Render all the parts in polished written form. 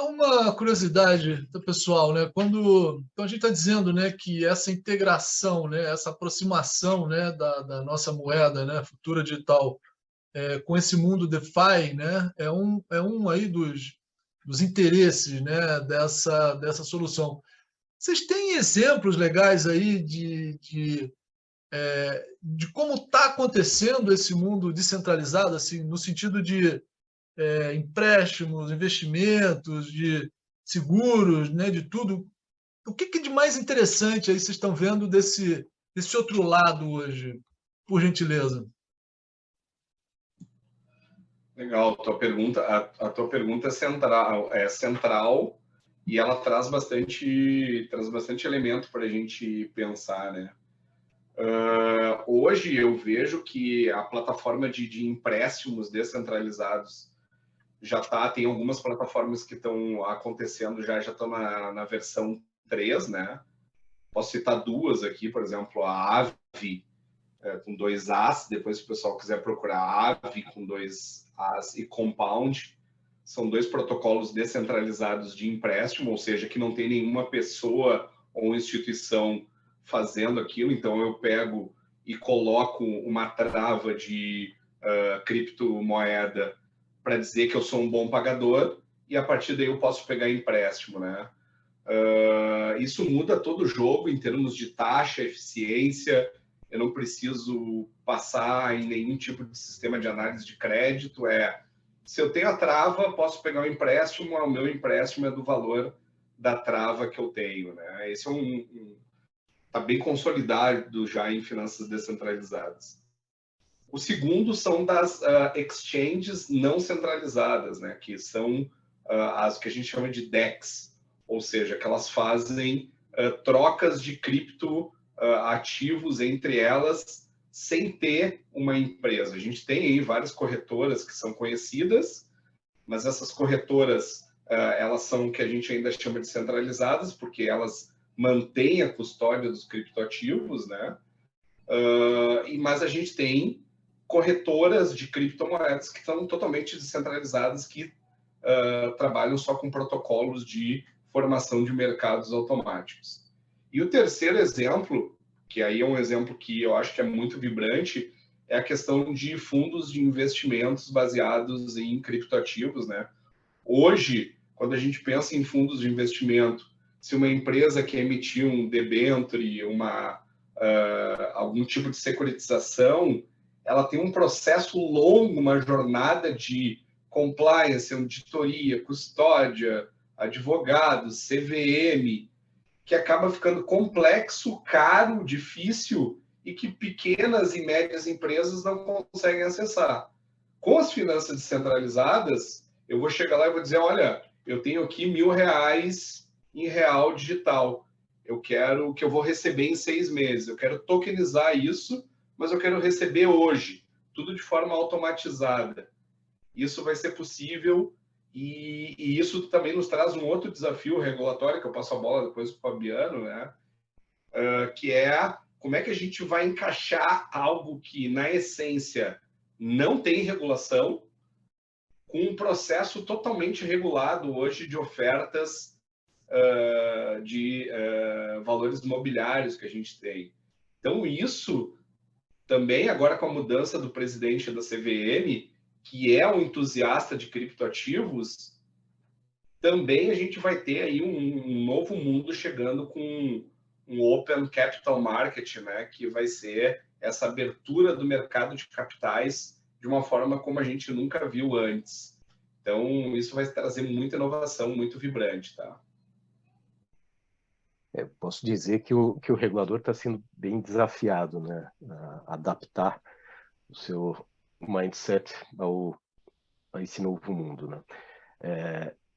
Uma curiosidade do pessoal, né? Então a gente está dizendo, né, que essa integração, né, essa aproximação, né, da nossa moeda, né, futura digital, com esse mundo DeFi, né, é um aí dos interesses, né, dessa solução. Vocês têm exemplos legais aí de como está acontecendo esse mundo descentralizado, assim, no sentido de empréstimos, investimentos, de seguros, né, de tudo. O que de mais interessante aí vocês estão vendo desse outro lado hoje, por gentileza? Legal, a tua pergunta é central e ela traz bastante elemento para a gente pensar, né? Hoje eu vejo que a plataforma de empréstimos descentralizados tem algumas plataformas que estão acontecendo, já estão na versão 3, né? Posso citar duas aqui, por exemplo, a Aave, com 2 As, depois se o pessoal quiser procurar Aave com 2 As e Compound, são 2 protocolos descentralizados de empréstimo, ou seja, que não tem nenhuma pessoa ou instituição fazendo aquilo, então eu pego e coloco uma trava de criptomoeda para dizer que eu sou um bom pagador e a partir daí eu posso pegar empréstimo, né? Isso muda todo o jogo em termos de taxa, eficiência. Eu não preciso passar em nenhum tipo de sistema de análise de crédito. Se eu tenho a trava, posso pegar um empréstimo, o meu empréstimo é do valor da trava que eu tenho, né? Esse está bem consolidado já em finanças descentralizadas. O segundo são das exchanges não centralizadas, né? Que são as que a gente chama de DEX, ou seja, que elas fazem trocas de cripto ativos entre elas sem ter uma empresa. A gente tem aí várias corretoras que são conhecidas, mas essas corretoras elas são o que a gente ainda chama de centralizadas, porque elas mantêm a custódia dos criptoativos, né? Mas a gente tem corretoras de criptomoedas que estão totalmente descentralizadas, que trabalham só com protocolos de formação de mercados automáticos. E o terceiro exemplo, que aí é um exemplo que eu acho que é muito vibrante, é a questão de fundos de investimentos baseados em criptoativos, né? Hoje, quando a gente pensa em fundos de investimento, se uma empresa quer emitir um debênture, algum tipo de securitização, ela tem um processo longo, uma jornada de compliance, auditoria, custódia, advogados, CVM, que acaba ficando complexo, caro, difícil e que pequenas e médias empresas não conseguem acessar. Com as finanças descentralizadas, eu vou chegar lá e vou dizer, olha, eu tenho aqui R$1.000 em real digital. Eu vou receber em 6 meses. Eu quero tokenizar isso, mas eu quero receber hoje, tudo de forma automatizada. Isso vai ser possível e isso também nos traz um outro desafio regulatório, que eu passo a bola depois para o Fabiano, né? Que é como é que a gente vai encaixar algo que, na essência, não tem regulação, com um processo totalmente regulado hoje de ofertas de valores imobiliários que a gente tem. Então, isso também, agora com a mudança do presidente da CVM, que é um entusiasta de criptoativos, também a gente vai ter aí um novo mundo chegando com um Open Capital Market, né, que vai ser essa abertura do mercado de capitais de uma forma como a gente nunca viu antes. Então, isso vai trazer muita inovação, muito vibrante, tá? Posso dizer que o regulador está sendo bem desafiado, né, a adaptar o seu mindset a esse novo mundo, né?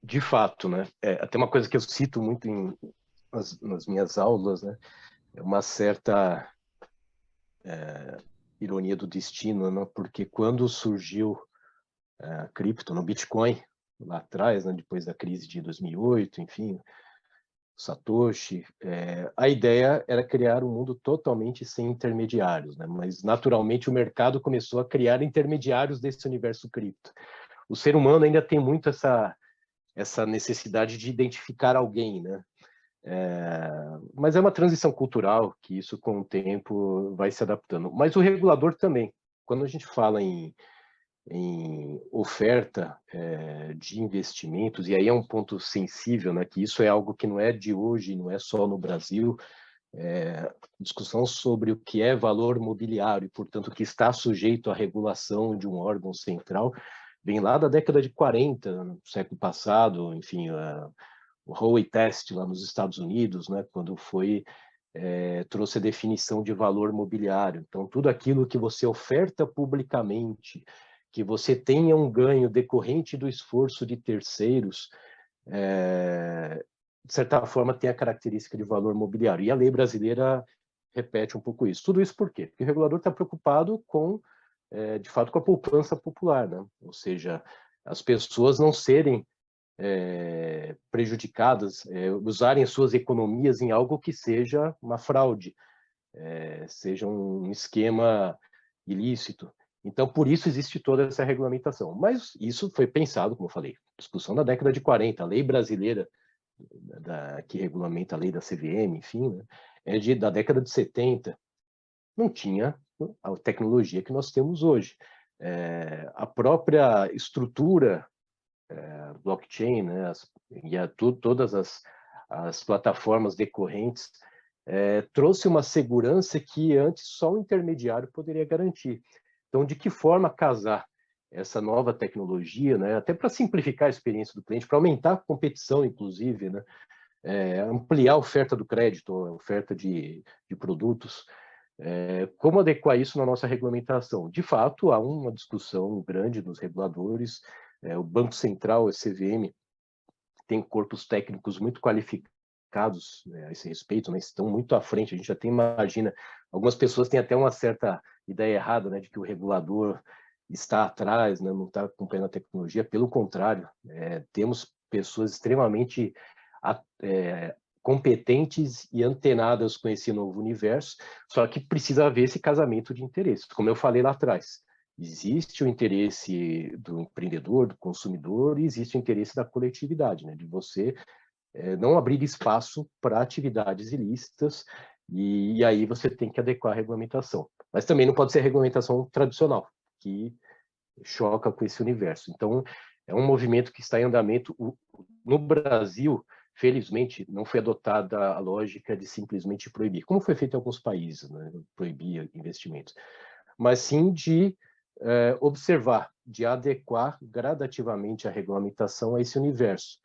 De fato, né? Até uma coisa que eu cito muito nas minhas aulas, né? É uma certa ironia do destino, né? Porque quando surgiu a cripto, no Bitcoin, lá atrás, né? Depois da crise de 2008, enfim, Satoshi, a ideia era criar um mundo totalmente sem intermediários, né? Mas naturalmente o mercado começou a criar intermediários desse universo cripto. O ser humano ainda tem muito essa necessidade de identificar alguém, né? Mas é uma transição cultural que isso com o tempo vai se adaptando. Mas o regulador também, quando a gente fala em oferta de investimentos, e aí é um ponto sensível, né, que isso é algo que não é de hoje, não é só no Brasil, discussão sobre o que é valor mobiliário, e, portanto, que está sujeito à regulação de um órgão central, vem lá da década de 40, no século passado, enfim, o Howey Test lá nos Estados Unidos, né, quando trouxe a definição de valor mobiliário. Então, tudo aquilo que você oferta publicamente, que você tenha um ganho decorrente do esforço de terceiros, de certa forma tem a característica de valor mobiliário. E a lei brasileira repete um pouco isso. Tudo isso por quê? Porque o regulador está preocupado com, de fato, com a poupança popular, né? Ou seja, as pessoas não serem prejudicadas, usarem suas economias em algo que seja uma fraude, seja um esquema ilícito. Então, por isso existe toda essa regulamentação. Mas isso foi pensado, como eu falei, discussão da década de 40, a lei brasileira que regulamenta a lei da CVM, enfim, né, da década de 70. Não tinha a tecnologia que nós temos hoje. A própria estrutura blockchain, né, todas as plataformas decorrentes, trouxe uma segurança que antes só o intermediário poderia garantir. Então, de que forma casar essa nova tecnologia, né, até para simplificar a experiência do cliente, para aumentar a competição, inclusive, né, ampliar a oferta do crédito, a oferta de produtos, como adequar isso na nossa regulamentação? De fato, há uma discussão grande dos reguladores, o Banco Central, a CVM, tem corpos técnicos muito qualificados, né, a esse respeito, né, estão muito à frente. A gente já imagina, algumas pessoas têm até uma certa ideia errada, né, de que o regulador está atrás, né, não está acompanhando a tecnologia. Pelo contrário, temos pessoas extremamente competentes e antenadas com esse novo universo, só que precisa haver esse casamento de interesses, como eu falei lá atrás. Existe o interesse do empreendedor, do consumidor, e existe o interesse da coletividade, né? De você não abrir espaço para atividades ilícitas, e aí você tem que adequar a regulamentação. Mas também não pode ser a regulamentação tradicional, que choca com esse universo. Então, é um movimento que está em andamento. No Brasil, felizmente, não foi adotada a lógica de simplesmente proibir, como foi feito em alguns países, né? Proibir investimentos, mas sim de observar, de adequar gradativamente a regulamentação a esse universo.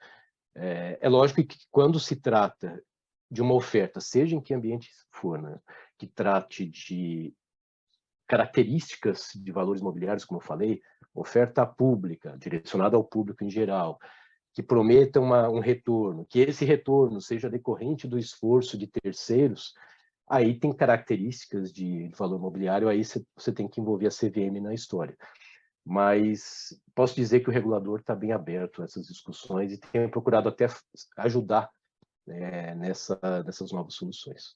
É lógico que quando se trata de uma oferta, seja em que ambiente for, né, que trate de características de valores imobiliários, como eu falei, oferta pública, direcionada ao público em geral, que prometa um retorno, que esse retorno seja decorrente do esforço de terceiros, aí tem características de valor imobiliário, aí você tem que envolver a CVM na história. Mas posso dizer que o regulador está bem aberto a essas discussões e tem procurado até ajudar nessas novas soluções.